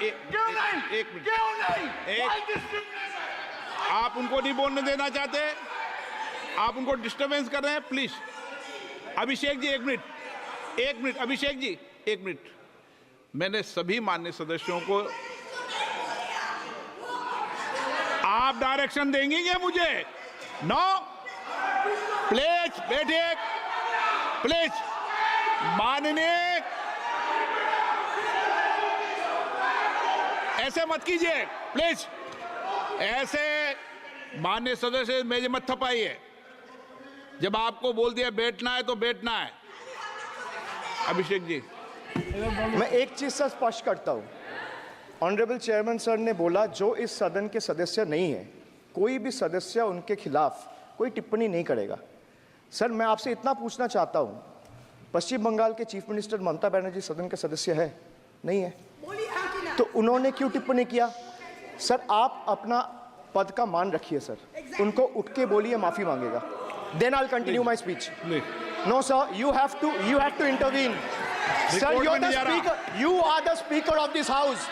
एक मिनट, आप उनको नहीं बोलने देना चाहते, आप उनको डिस्टर्बेंस कर रहे हैं। प्लीज अभिषेक जी एक मिनट, अभिषेक जी एक मिनट। मैंने सभी माननीय सदस्यों को, आप डायरेक्शन देंगे क्या मुझे? नो, प्लीज बैठिए, प्लीज। माननीय, ऐसे मत कीजिए प्लीज, ऐसे माननीय सदस्य मेरे मत थपाइए। जब आपको बोल दिया बैठना है तो बैठना है। अभिषेक जी, मैं एक चीज से स्पष्ट करता हूं। ऑनरेबल चेयरमैन सर ने बोला जो इस सदन के सदस्य नहीं है, कोई भी सदस्य उनके खिलाफ कोई टिप्पणी नहीं करेगा। सर मैं आपसे इतना पूछना चाहता हूं, पश्चिम बंगाल के चीफ मिनिस्टर ममता बनर्जी सदन के सदस्य है? नहीं है, तो उन्होंने क्यों टिप्पणी किया? सर आप अपना पद का मान रखिए सर, उनको उठ के बोलिए माफी मांगेगा। Then I will continue my speech. No sir, you have to intervene. Sir, you are the speaker. You are the speaker of this house.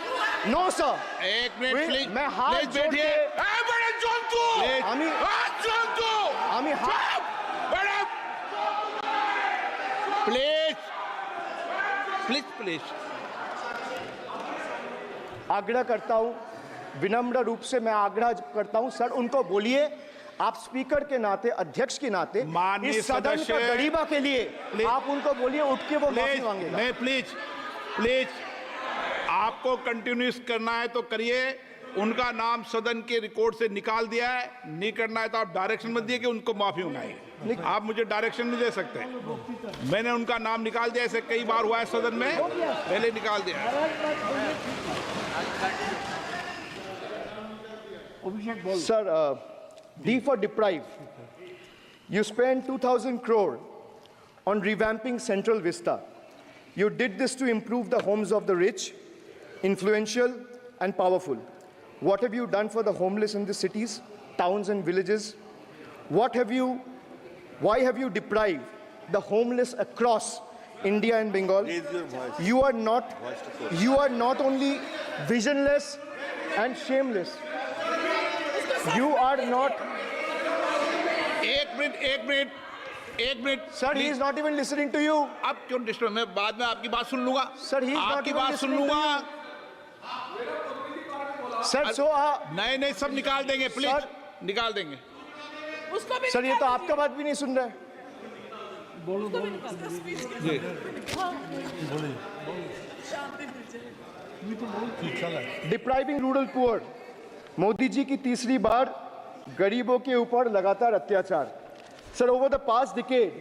No sir. एक मिनट प्लीज, मैं हाथ जोड़ के, আমি प्लीज आग्रह करता हूं, विनम्र रूप से मैं आग्रह करता हूं सर, उनको बोलिए आप स्पीकर के नाते, अध्यक्ष के नाते, इस सदन का गरिमा के लिए आप उनको बोलिए उठ के वो माफी मांगेगा। नहीं प्लीज, आपको कंटिन्यूस करना है तो करिए। उनका नाम सदन के रिकॉर्ड से निकाल दिया है, नहीं करना है तो आप डायरेक्शन मत दिए कि उनको माफी मंगाइए। आप मुझे डायरेक्शन नहीं दे सकते। मैंने उनका नाम निकाल दिया, ऐसे कई बार हुआ है सदन में, पहले निकाल दिया। Sir, D for deprive. You spent 2,000 crore on revamping Central Vista. You did this to improve the homes of the rich, influential, and powerful. What have you done for the homeless in the cities, towns, and villages? Why have you deprived the homeless across India and Bengal? You are not only visionless and shameless. You are not. एक minute Sir, he is not even listening to you. अब क्यों disturb? मैं बाद में आपकी बात सुन लूंगा। Sir, he is not आपकी even बात सुन listening to लूंगा। Sir, so नहीं सब निकाल देंगे प्लीज, Sir, निकाल देंगे। सर ये तो आपका बात भी नहीं सुन रहे। Depriving rural poor, Modi ji की तीसरी बार गरीबों के ऊपर लगातार अत्याचार। Sir, over the past decade,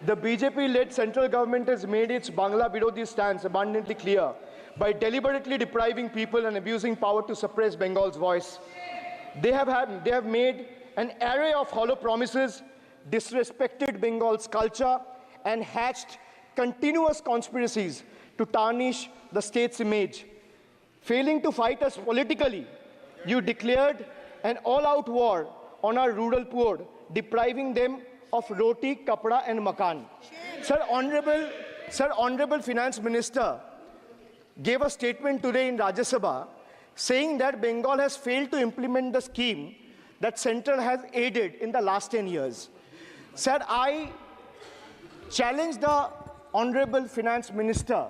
the BJP-led central government has made its Bangla Birodhi stance abundantly clear by deliberately depriving people and abusing power to suppress Bengal's voice. They have made an array of hollow promises, disrespected Bengal's culture, and hatched continuous conspiracies to tarnish the state's image. Failing to fight us politically, you declared an all-out war on our rural poor, depriving them of roti, kapda, and makan. Sir, Honorable Finance Minister gave a statement today in Rajya Sabha saying that Bengal has failed to implement the scheme that Central has aided in the last 10 years. Sir, I challenge the Honorable Finance Minister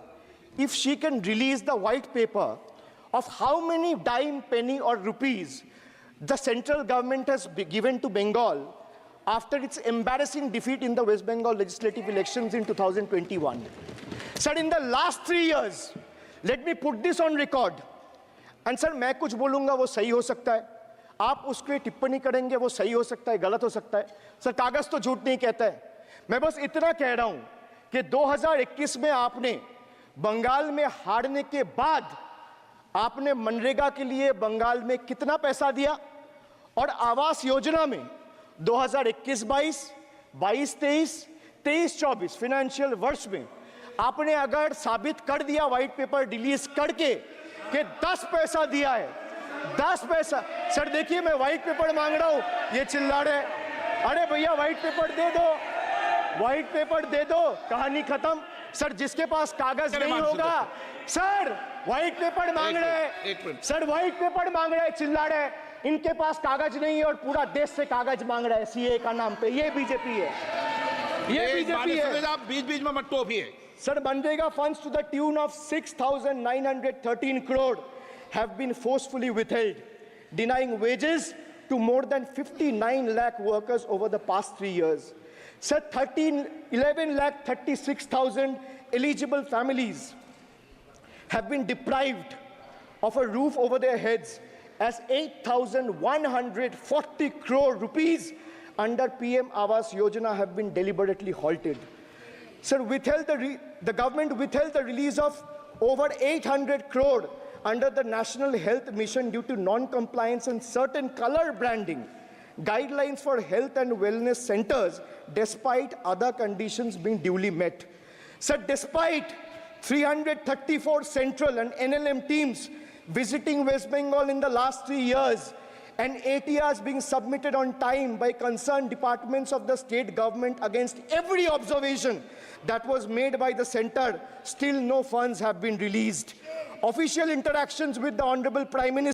if she can release the white paper of how many dime, penny, or rupees the central government has given to Bengal after its embarrassing defeat in the West Bengal legislative elections in 2021. Sir, in the last 3 years, let me put this on record. And sir, मैं कुछ बोलूँगा वो सही हो सकता है, आप उसके टिप्पणी करेंगे वो सही हो सकता है, गलत हो सकता है। सर, कागज तो झूठ नहीं कहता है। मैं बस इतना कह रहा हूँ कि 2021 में आपने बंगाल में हारने के बाद आपने मनरेगा के लिए बंगाल में कितना पैसा दिया, और आवास योजना में 2021-22, 22-23, 23-24 फाइनेंशियल वर्ष में आपने अगर साबित कर दिया व्हाइट पेपर रिलीज करके कि 10 पैसा दिया है, 10 पैसा। सर देखिए, मैं व्हाइट पेपर मांग रहा हूं, ये चिल्ला रहे। अरे भैया व्हाइट पेपर दे दो, व्हाइट पेपर दे दो, कहानी खत्म। सर जिसके पास कागज अरे नहीं मानसिक होगा, सर व्हाइट पेपर मांग रहे एक हैं, मिनट। सर व्हाइट पेपर मांग रहे हैं, चिल्ला रहे हैं, इनके पास कागज नहीं है और पूरा देश से कागज मांग रहा है सीए का नाम पे। ये बीजेपी है, ये बीजेपी है। आप बीच बीच में मत टोपिए। Sir, Manrega funds to the tune of 6,913 crore have been forcefully withheld, denying wages to more than 59 lakh workers over the past 3 years. Sir, 11 lakh 36,000 eligible families have been deprived of a roof over their heads as 8,140 crore rupees under PM Awas Yojana have been deliberately halted. Sir, the government withheld the release of over 800 crore under the National Health Mission due to non-compliance and certain color branding guidelines for health and wellness centers, despite other conditions being duly met. Sir, despite 334 central and NLM teams visiting West Bengal in the last 3 years, and ATRs being submitted on time by concerned departments of the state government against every observation that was made by the center, still no funds have been released. Official interactions with the Honorable Prime Minister